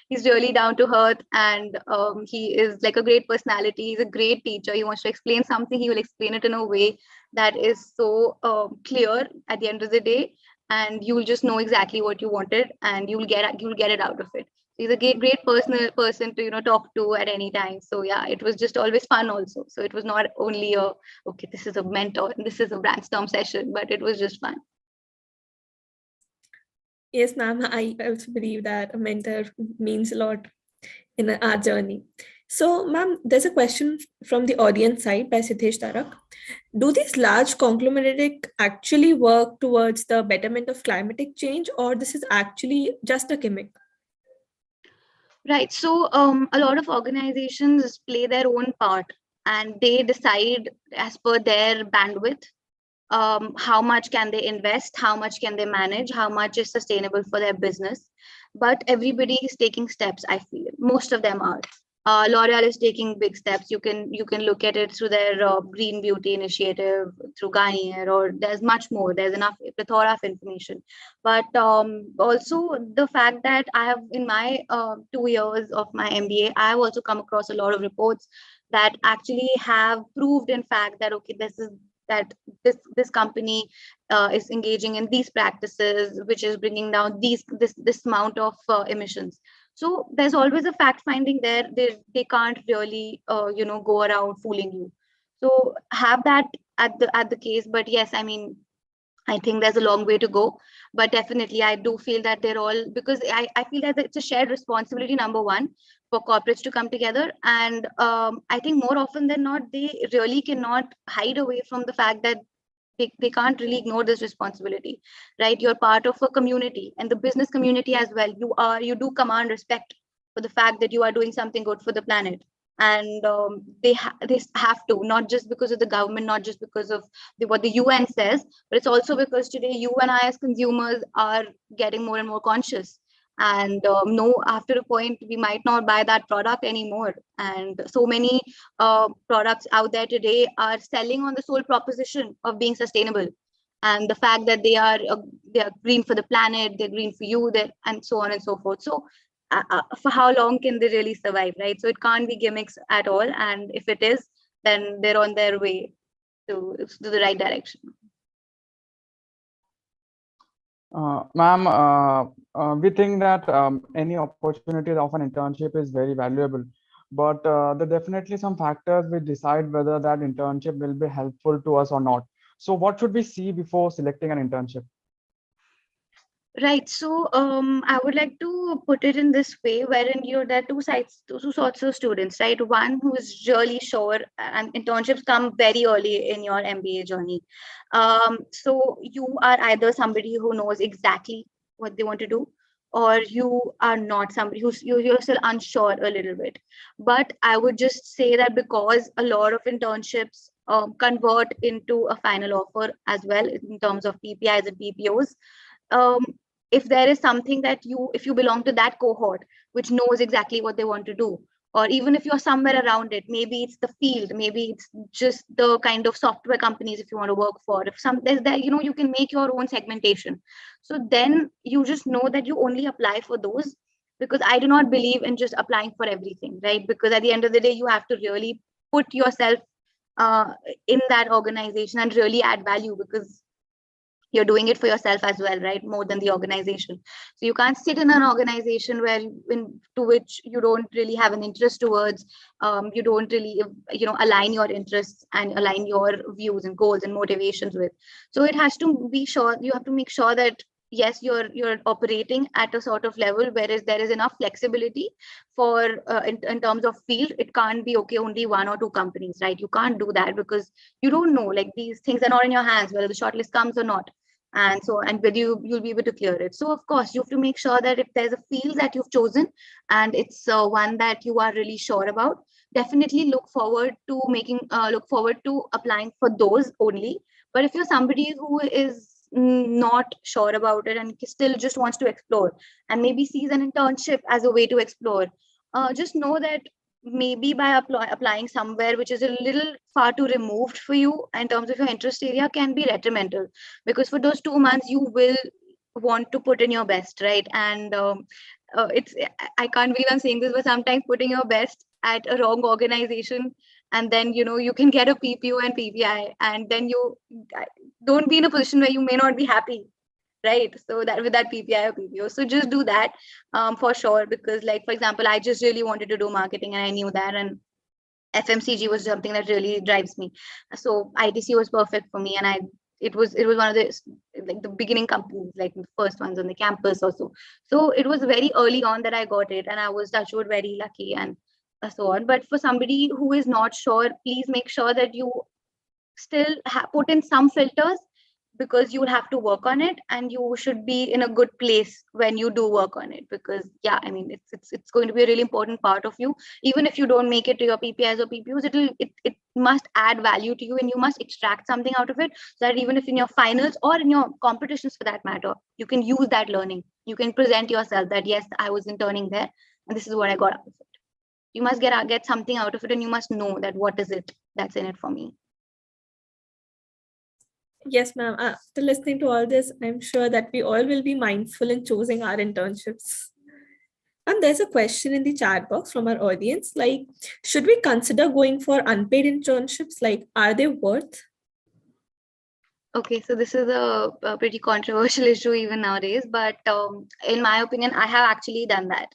he's really down to earth, and he is like a great personality. He's a great teacher. He wants to explain something, he will explain it in a way that is so clear at the end of the day, and you will just know exactly what you wanted, and you'll get it out of it. He's a great person to talk to at any time. So yeah, it was just always fun also. So it was not only okay, this is a mentor and this is a Brandstorm session, but it was just fun. Yes, ma'am, I also believe that a mentor means a lot in our journey. So, ma'am, there's a question from the audience side by Siddesh Tarak. Do these large conglomerates actually work towards the betterment of climatic change, or this is actually just a gimmick? Right. So a lot of organizations play their own part, and they decide as per their bandwidth, how much can they invest, how much can they manage, how much is sustainable for their business. But everybody is taking steps, I feel. Most of them are. L'Oreal is taking big steps. You can look at it through their green beauty initiative, through Garnier, or there's much more. There's enough plethora of information. But also the fact that I have, in my 2 years of my MBA, I have also come across a lot of reports that actually have proved, in fact, that okay, this company is engaging in these practices, which is bringing down this amount of emissions. So there's always a fact finding there. They can't really go around fooling you. So have that at the case. But yes, I mean, I think there's a long way to go, but definitely I do feel that they're all, because I feel that it's a shared responsibility, number one, for corporates to come together. And I think more often than not, they really cannot hide away from the fact that they can't really ignore this responsibility, right? You're part of a community, and the business community as well. You do command respect for the fact that you are doing something good for the planet. And they have to, not just because of the government, not just because of what the UN says, but it's also because today you and I as consumers are getting more and more conscious. And no, after a point, we might not buy that product anymore. And so many products out there today are selling on the sole proposition of being sustainable, and the fact that they are green for the planet, they're green for you, and so on and so forth. So for how long can they really survive, right? So it can't be gimmicks at all. And if it is, then they're on their way to the right direction. Ma'am, we think that any opportunity of an internship is very valuable, but there are definitely some factors which decide whether that internship will be helpful to us or not. So what should we see before selecting an internship? Right. So I would like to put it in this way, wherein there are two sides, two sorts of students, right? One who is really sure, and internships come very early in your MBA journey. So you are either somebody who knows exactly what they want to do, or you are not somebody you're still unsure a little bit. But I would just say that because a lot of internships convert into a final offer as well in terms of PPIs and PPOs. um, if there is something that if you belong to that cohort which knows exactly what they want to do, or even if you're somewhere around it, maybe it's the field, maybe it's just the kind of software companies if you want to work for, if some there's that, you can make your own segmentation. So then you just know that you only apply for those, because I do not believe in just applying for everything, right? Because at the end of the day, you have to really put yourself uh, in that organization and really add value, because you're doing it for yourself as well, right? More than the organization. So you can't sit in an organization to which you don't really have an interest towards. You don't really align your interests and align your views and goals and motivations with. So it has to be sure, you have to make sure that yes, you're operating at a sort of level whereas there is enough flexibility for in terms of field. It can't be okay only one or two companies, right? You can't do that, because you don't know, like, these things are not in your hands whether the shortlist comes or not. And whether you'll be able to clear it. So of course you have to make sure that if there's a field that you've chosen and it's one that you are really sure about, definitely look forward to applying for those only. But if you're somebody who is not sure about it and still just wants to explore, and maybe sees an internship as a way to explore, just know that maybe by applying somewhere which is a little far too removed for you in terms of your interest area can be detrimental, because for those 2 months you will want to put in your best, right? And it's I can't believe I'm saying this, but sometimes putting your best at a wrong organization, and then you can get a PPO and PPI, and then you don't be in a position where you may not be happy, right? So that with that PPI or PPO, so just do that for sure. Because, like, for example, I just really wanted to do marketing and I knew that, and FMCG was something that really drives me. So ITC was perfect for me, and it was one of the, like, the beginning companies, like the first ones on the campus also. So it was very early on that I got it, and I was touchwood very lucky, and so on. But for somebody who is not sure, please make sure that you still put in some filters, because you will have to work on it, and you should be in a good place when you do work on it. Because yeah, I mean, it's going to be a really important part of you. Even if you don't make it to your PPIs or PPUs, it must add value to you, and you must extract something out of it, so that even if in your finals or in your competitions for that matter, you can use that learning. You can present yourself that yes, I was interning there and this is what I got out of it. You must get something out of it, and you must know that what is it that's in it for me. Yes, ma'am. After listening to all this, I'm sure that we all will be mindful in choosing our internships. And there's a question in the chat box from our audience, like, should we consider going for unpaid internships? Like, are they worth? Okay, so this is a pretty controversial issue even nowadays, but in my opinion, I have actually done that.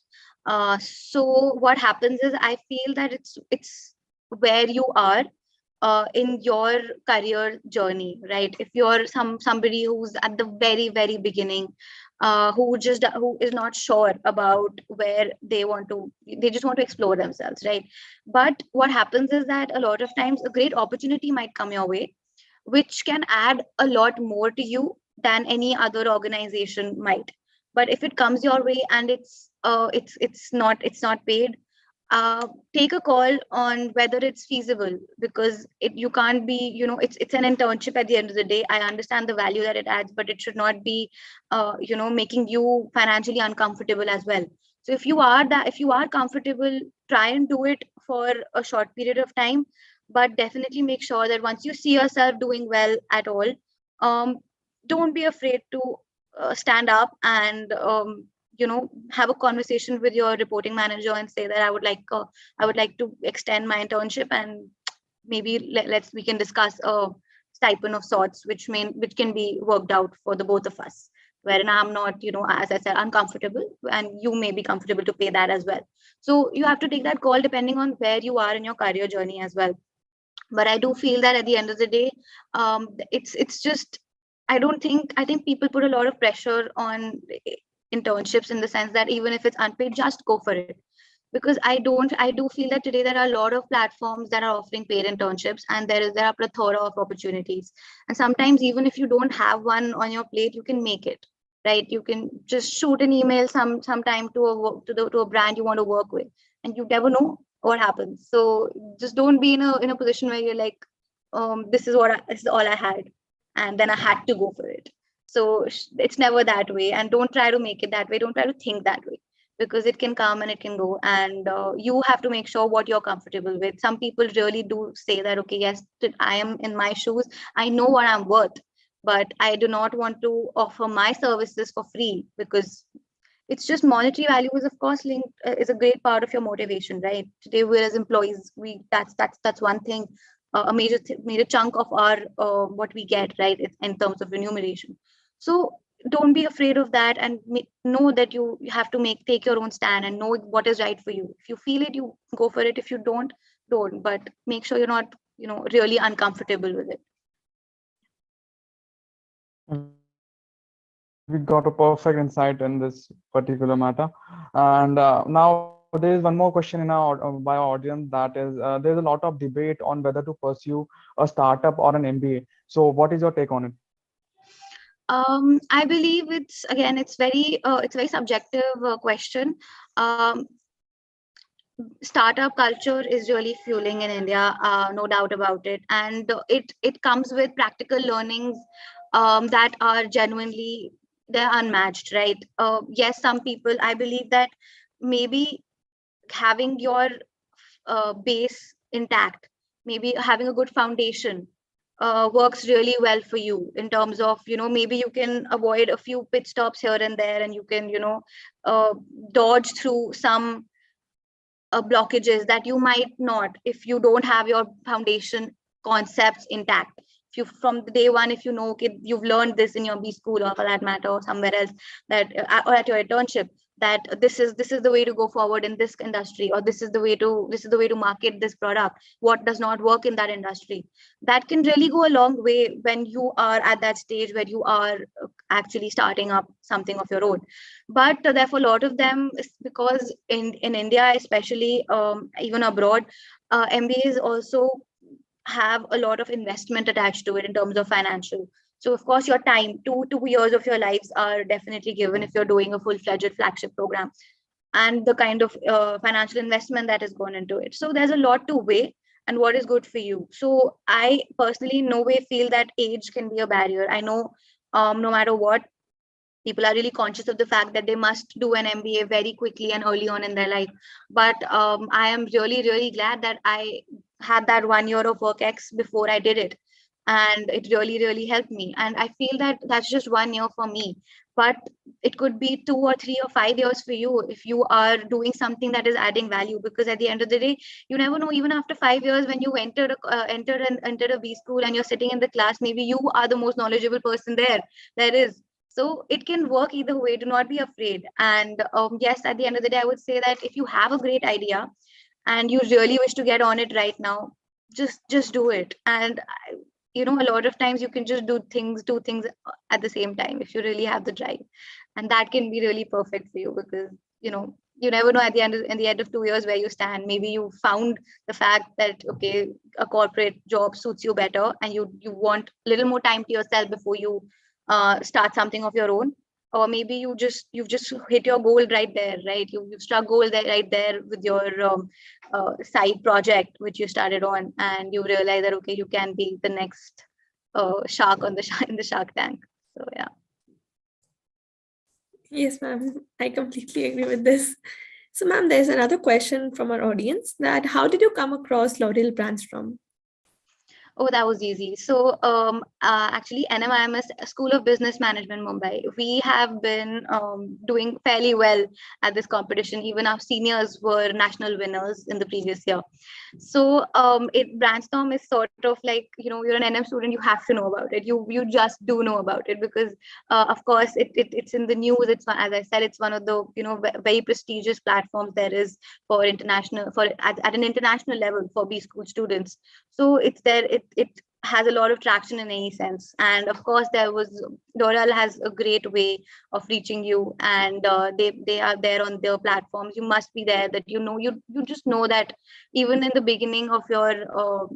So what happens is, I feel that it's where you are in your career journey, right? If you're somebody who's at the very very beginning, who is not sure about where they just want to explore themselves, right? But what happens is that a lot of times a great opportunity might come your way, which can add a lot more to you than any other organization might. But if it comes your way and it's not paid, take a call on whether it's feasible, because you can't be, it's an internship at the end of the day. I understand the value that it adds, but it should not be making you financially uncomfortable as well. So if you are comfortable, try and do it for a short period of time, but definitely make sure that once you see yourself doing well at all, um, don't be afraid to stand up and have a conversation with your reporting manager and say that I would like to extend my internship, and maybe we can discuss a stipend of sorts, which can be worked out for the both of us, wherein I'm not, as I said, uncomfortable, and you may be comfortable to pay that as well. So you have to take that call depending on where you are in your career journey as well. But I do feel that at the end of the day, it's just, I think people put a lot of pressure on internships, in the sense that even if it's unpaid, just go for it. Because I do feel that today there are a lot of platforms that are offering paid internships, and there are plethora of opportunities. And sometimes even if you don't have one on your plate, you can make it, right? You can just shoot an email sometime to a brand you want to work with, and you never know what happens. So just don't be in a position where you're like, this is all I had, and then I had to go for it. So it's never that way, and don't try to make it that way. Don't try to think that way, because it can come and it can go, and you have to make sure what you're comfortable with. Some people really do say that, okay, yes, I am in my shoes, I know what I'm worth, but I do not want to offer my services for free, because it's just monetary value is of course linked, is a great part of your motivation, right? Today we're as employees, that's one thing, a major chunk of our what we get, right, in terms of remuneration. So don't be afraid of that, and know that you have to take your own stand and know what is right for you. If you feel it, you go for it. If you don't, but make sure you're not really uncomfortable with it. We got a perfect insight in this particular matter. And now there is one more question in by our audience, that is, there's a lot of debate on whether to pursue a startup or an MBA. So what is your take on it? I believe it's very subjective question. Um, Startup culture is really fueling in India, no doubt about it, and it comes with practical learnings that are genuinely, they're unmatched, right? Yes, some people, I believe that maybe having your base intact, maybe having a good foundation works really well for you, in terms of, maybe you can avoid a few pit stops here and there, and you can dodge through some blockages that you might not, if you don't have your foundation concepts intact. If you, from the day one, if you know, okay, you've learned this in your B school, or for that matter, or somewhere else, that or at your internship, that this is the way to go forward in this industry, or this is the way to market this product, what does not work in that industry, that can really go a long way when you are at that stage where you are actually starting up something of your own. But therefore a lot of them, because in India especially, even abroad, MBAs also have a lot of investment attached to it in terms of financial. So of course your time, 2 years of your lives are definitely given if you're doing a full-fledged flagship program, and the kind of financial investment that has gone into it. So there's a lot to weigh, and what is good for you. So I personally no way feel that age can be a barrier. I know no matter what, people are really conscious of the fact that they must do an MBA very quickly and early on in their life. But I am really, really glad that I had that 1 year of work X before I did it. And it really, really helped me. And I feel that that's just 1 year for me. But it could be 2 or 3 or 5 years for you if you are doing something that is adding value. Because at the end of the day, you never know, even after 5 years, when you enter a B school and you're sitting in the class, maybe you are the most knowledgeable person there is. So it can work either way. Do not be afraid. And yes, at the end of the day, I would say that if you have a great idea and you really wish to get on it right now, just do it. And a lot of times you can just do things at the same time if you really have the drive, and that can be really perfect for you, because you never know at the end of 2 years where you stand. Maybe you found the fact that, okay, a corporate job suits you better, and you want a little more time to yourself before you start something of your own. Or maybe you've just hit your goal right there, right? You've struck goal there, right there, with your side project which you started on, and you realize that, okay, you can be the next shark in the shark tank. So yeah. Yes, ma'am, I completely agree with this. So ma'am, there's another question from our audience, that how did you come across L'Oreal Brandstorm? Oh, that was easy. So, actually, NMIMS School of Business Management, Mumbai, we have been doing fairly well at this competition. Even our seniors were national winners in the previous year. So, Brandstorm is sort of like, you're an NM student, you have to know about it. You just do know about it because, of course, it's in the news. As I said, it's one of the very prestigious platforms there is for international at an international level for B school students. So it's there. It has a lot of traction in any sense, and of course, Doral has a great way of reaching you, and they are there on their platforms. You must be there. That you just know that even in the beginning of your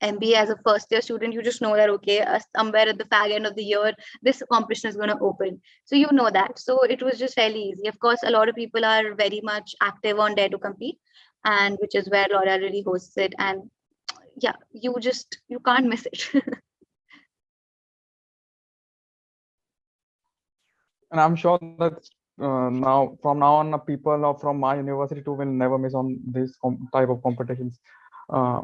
MBA as a first year student, you just know that okay, somewhere at the fag end of the year, this competition is going to open. So you know that. So it was just fairly easy. Of course, a lot of people are very much active on Dare to Compete, and which is where Laura really hosts it. And yeah, you can't miss it. And I'm sure that from now on, people from my university too will never miss on this type of competitions. Uh,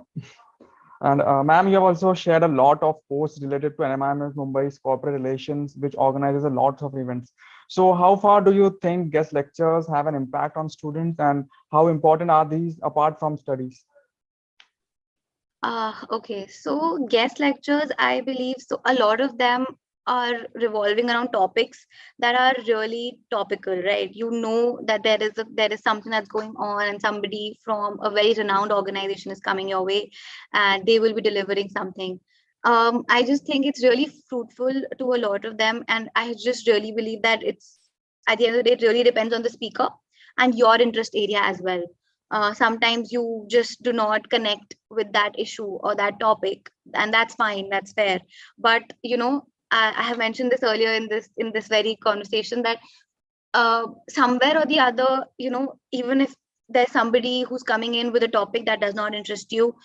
and ma'am, you have also shared a lot of posts related to NMIMS Mumbai's corporate relations, which organizes a lot of events. So how far do you think guest lectures have an impact on students, and how important are these apart from studies? Okay, so guest lectures, I believe, so a lot of them are revolving around topics that are really topical, right? You know that there is something that's going on, and somebody from a very renowned organization is coming your way, and they will be delivering something. I just think it's really fruitful to a lot of them, and I just really believe that it's at the end of the day, it really depends on the speaker and your interest area as well. Sometimes you just do not connect with that issue or that topic, and that's fine, that's fair. But I have mentioned this earlier in this very conversation that somewhere or the other, even if there's somebody who's coming in with a topic that does not interest you,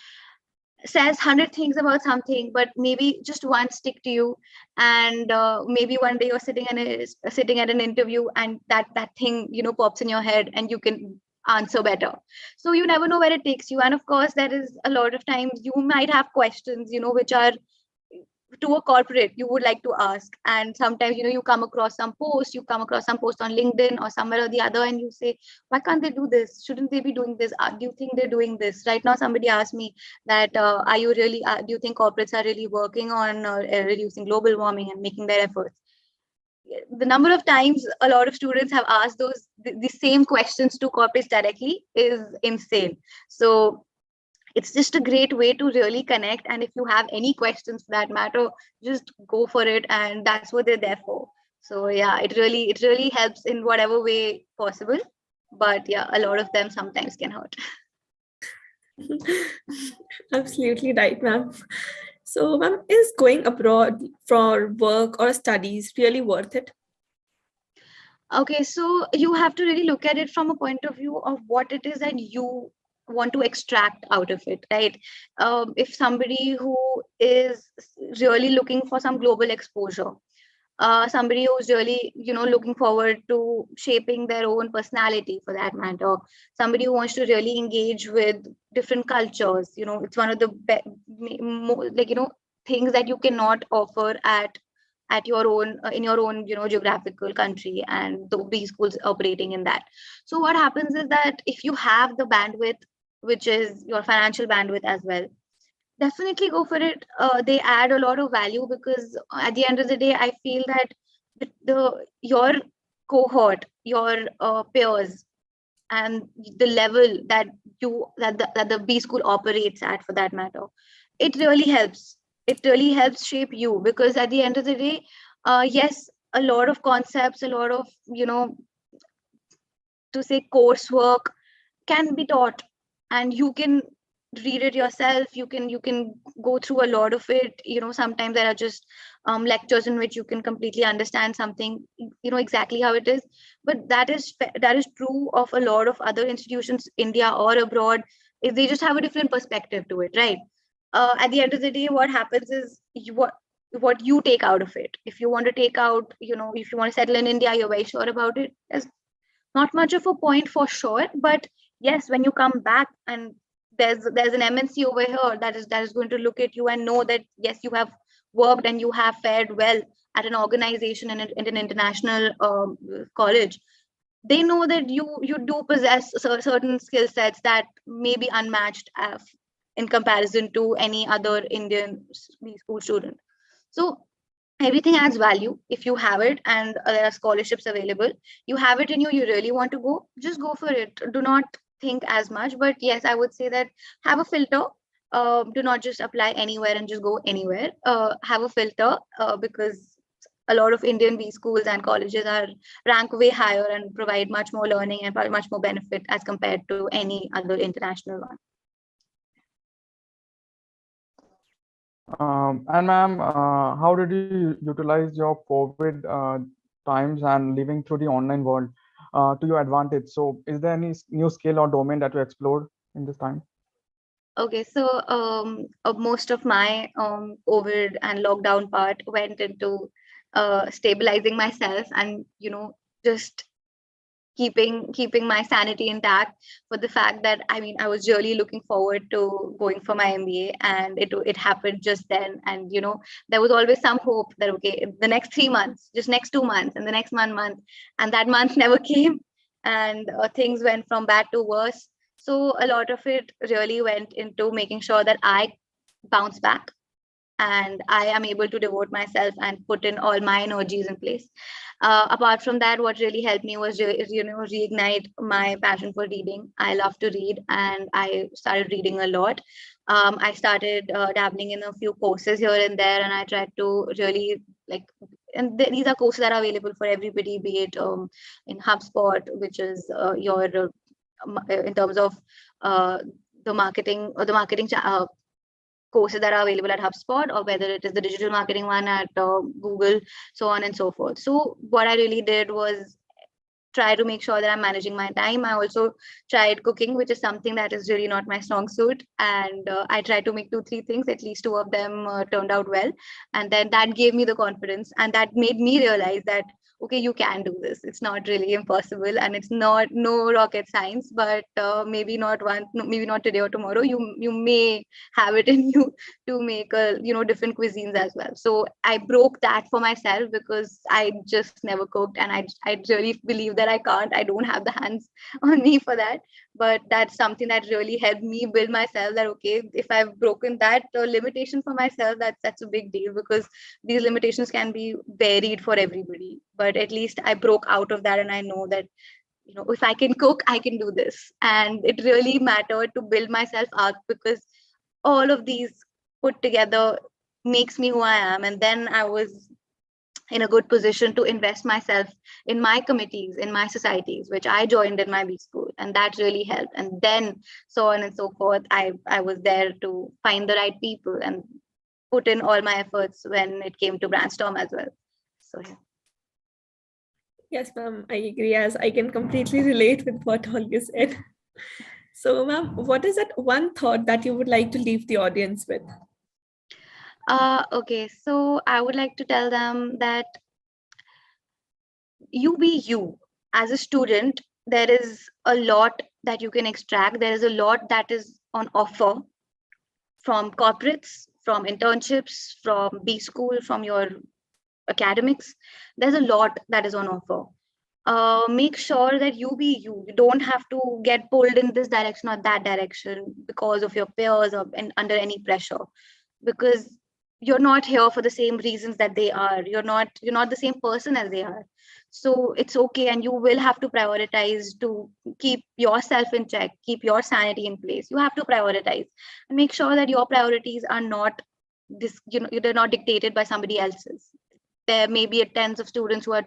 says 100 things about something, but maybe just one stick to you, and maybe one day you're sitting at an interview, and that thing pops in your head, and you can answer better. So you never know where it takes you, and of course there is a lot of times you might have questions which are to a corporate you would like to ask, and sometimes you come across some post on LinkedIn or somewhere or the other, and you say, why can't they do this? Shouldn't they be doing this? Do you think they're doing this right now? Somebody asked me that are you really do you think corporates are really working on reducing global warming and making their efforts? The number of times a lot of students have asked the same questions to corporates directly is insane. So it's just a great way to really connect, and if you have any questions for that matter, just go for it, and that's what they're there for. So yeah, it really helps in whatever way possible, but yeah, a lot of them sometimes can hurt. Absolutely right, ma'am. So, ma'am, is going abroad for work or studies really worth it? Okay, so you have to really look at it from a point of view of what it is that you want to extract out of it, right? If somebody who is really looking for some global exposure, somebody who's really looking forward to shaping their own personality for that matter, somebody who wants to really engage with different cultures, it's one of the things that you cannot offer at your own in your own geographical country, and the B schools operating in that. So what happens is that if you have the bandwidth, which is your financial bandwidth as well, definitely go for it. They add a lot of value, because at the end of the day, I feel that your cohort, your peers, and the level that the B school operates at, for that matter, it really helps. It really helps shape you, because at the end of the day, yes, a lot of concepts, a lot of to say coursework can be taught, and you can read it yourself. You can go through a lot of it. Sometimes there are just lectures in which you can completely understand something exactly how it is. But that is true of a lot of other institutions, India or abroad. If they just have a different perspective to it, right? At the end of the day, what happens is what you take out of it. If you want to take out, if you want to settle in India, you're very sure about it, there's not much of a point for sure. But yes, when you come back and there's an MNC over here that is going to look at you and know that yes, you have worked and you have fared well at an organization and in an international college. They know that you do possess certain skill sets that may be unmatched in comparison to any other Indian school student. So everything adds value if you have it, and there are scholarships available. You have it in you really want to go, just go for it. Do not think as much. But yes, I would say that have a filter. Do not just apply anywhere and just go anywhere. Have a filter, because a lot of Indian B schools and colleges are rank way higher and provide much more learning and much more benefit as compared to any other international one. And ma'am, how did you utilize your COVID times and living through the online world to your advantage? So is there any new skill or domain that you explored in this time? Okay, so most of my COVID and lockdown part went into stabilizing myself and just keeping my sanity intact, for the fact that I was really looking forward to going for my MBA, and it happened just then. And there was always some hope that okay, the next 3 months, just next 2 months, and the next month, and that month never came, and things went from bad to worse. So a lot of it really went into making sure that I bounce back and I am able to devote myself and put in all my energies in place. Apart from that, what really helped me was reignite my passion for reading. I love to read, and I started reading a lot. I started dabbling in a few courses here and there, and I tried to really like. And these are courses that are available for everybody, be it in HubSpot, which is your in terms of uh, the marketing or the marketing courses that are available at HubSpot, or whether it is the digital marketing one at Google, so on and so forth. So what I really did was try to make sure that I'm managing my time. I also tried cooking, which is something that is really not my strong suit. And I tried to make 2-3 things, at least 2 of them turned out well. And then that gave me the confidence, and that made me realize that, okay, you can do this. It's not really impossible, and it's not no rocket science, but maybe not maybe not today or tomorrow. You may have it in you to make different cuisines as well. So I broke that for myself, because I just never cooked, and I really believe that I don't have the hands on me for that. But that's something that really helped me build myself, that okay, if I've broken that limitation for myself, that's a big deal, because these limitations can be varied for everybody. But at least I broke out of that, and I know that if I can cook, I can do this. And it really mattered to build myself up, because all of these put together makes me who I am. And then I was in a good position to invest myself in my committees, in my societies, which I joined in my B school, and that really helped. And then so on and so forth, I was there to find the right people and put in all my efforts when it came to Brandstorm as well. So yeah. Yes, ma'am, I agree, as I can completely relate with what all you said. So, ma'am, what is that one thought that you would like to leave the audience with? Okay, so I would like to tell them that you be you. As a student, there is a lot that you can extract. There is a lot that is on offer from corporates, from internships, from B school, from your academics. There's a lot that is on offer. Make sure that you be you. You don't have to get pulled in this direction or that direction because of your peers or under any pressure, because you're not here for the same reasons that they are. You're not the same person as they are. So it's okay, and you will have to prioritize to keep yourself in check, keep your sanity in place. You have to prioritize and make sure that your priorities are not this, they're not dictated by somebody else's. There may be tens of students who are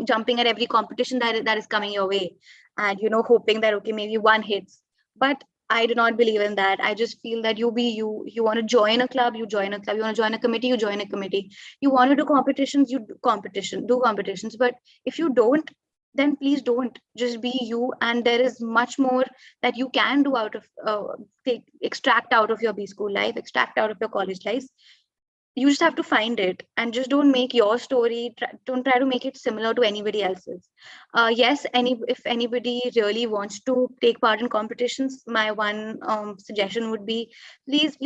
jumping at every competition that is coming your way, and hoping that okay, maybe one hits. But I do not believe in that. I just feel that you be you. You want to join a club, you join a club. You want to join a committee, you join a committee. You want to do competitions, you do competitions. But if you don't, then please don't. Just be you, and there is much more that you can do out of extract out of your B school life, extract out of your college life. you just have to find it, and just don't make your story, don't try to make it similar to anybody else's. Yes, if anybody really wants to take part in competitions, my one suggestion would be, please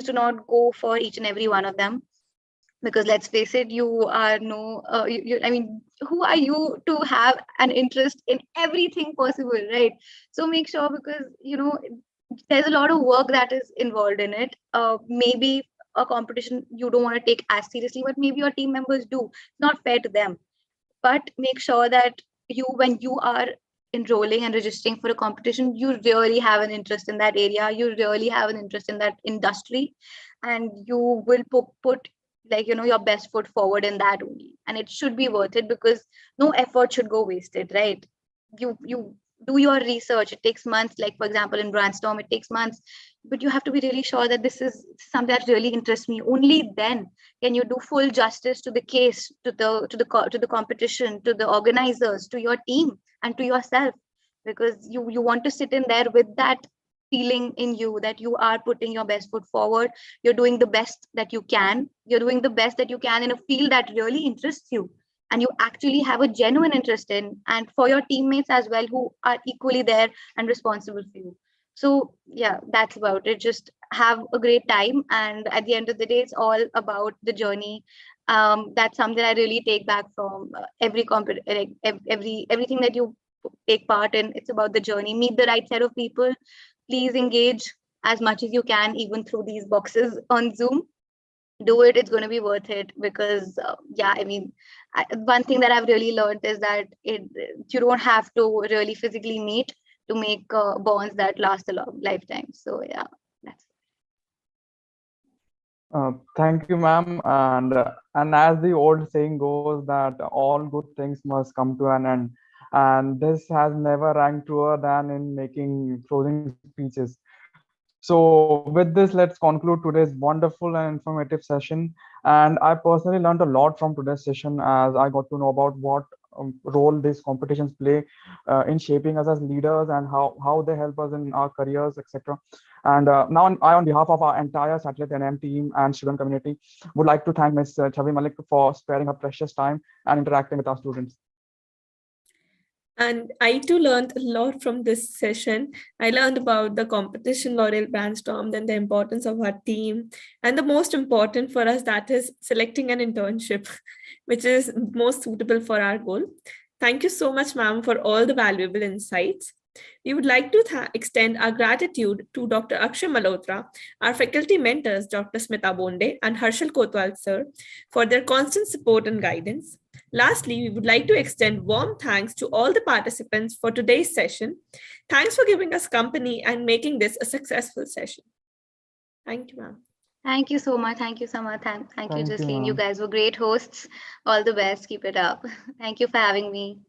do not go for each and every one of them, because let's face it, you are no I mean, who are you to have an interest in everything possible, right? So make sure, because there's a lot of work that is involved in it. Maybe a competition you don't want to take as seriously, but maybe your team members do. It's not fair to them. But make sure that when you are enrolling and registering for a competition, you really have an interest in that area, you really have an interest in that industry, and you will put like your best foot forward in that only, and it should be worth it, because no effort should go wasted, right? You do your research. It takes months, like for example in Brandstorm it takes months, but you have to be really sure that this is something that really interests me. Only then can you do full justice to the case, to the competition, to the organizers, to your team, and to yourself, because you want to sit in there with that feeling in you that you are putting your best foot forward. You're doing the best that you can. You're doing the best that you can in a field that really interests you, and you actually have a genuine interest in, and for your teammates as well, who are equally there and responsible for you. So yeah, that's about it. Just have a great time, and at the end of the day, it's all about the journey. That's something I really take back from everything that you take part in. It's about the journey. Meet the right set of people. Please engage as much as you can, even through these boxes on Zoom. Do it. It's going to be worth it, because yeah, I mean, one thing that I've really learned is that you don't have to really physically meet to make bonds that last a long lifetime. So yeah, that's Thank you, ma'am. And as the old saying goes, that all good things must come to an end. And this has never rang truer than in making closing speeches. So with this, let's conclude today's wonderful and informative session. And I personally learned a lot from today's session, as I got to know about what role these competitions play in shaping us as leaders, and how they help us in our careers, etc. And now I, on behalf of our entire Satellite NM team and student community, would like to thank Ms. Chavi Malik for sparing her precious time and interacting with our students. And I too learned a lot from this session. I learned about the competition L'Oreal Brandstorm, then the importance of our team, and the most important for us, that is selecting an internship, which is most suitable for our goal. Thank you so much, ma'am, for all the valuable insights. We would like to extend our gratitude to Dr. Akshay Malhotra, our faculty mentors, Dr. Smita Bonde and Harshal Kotwal sir, for their constant support and guidance. Lastly, we would like to extend warm thanks to all the participants for today's session. Thanks for giving us company and making this a successful session. Thank you, ma'am. Thank you so much. Thank you so much. Thank you, Thank you, Jasleen. You ma'am. guys were great hosts. All the best. Keep it up. Thank you for having me.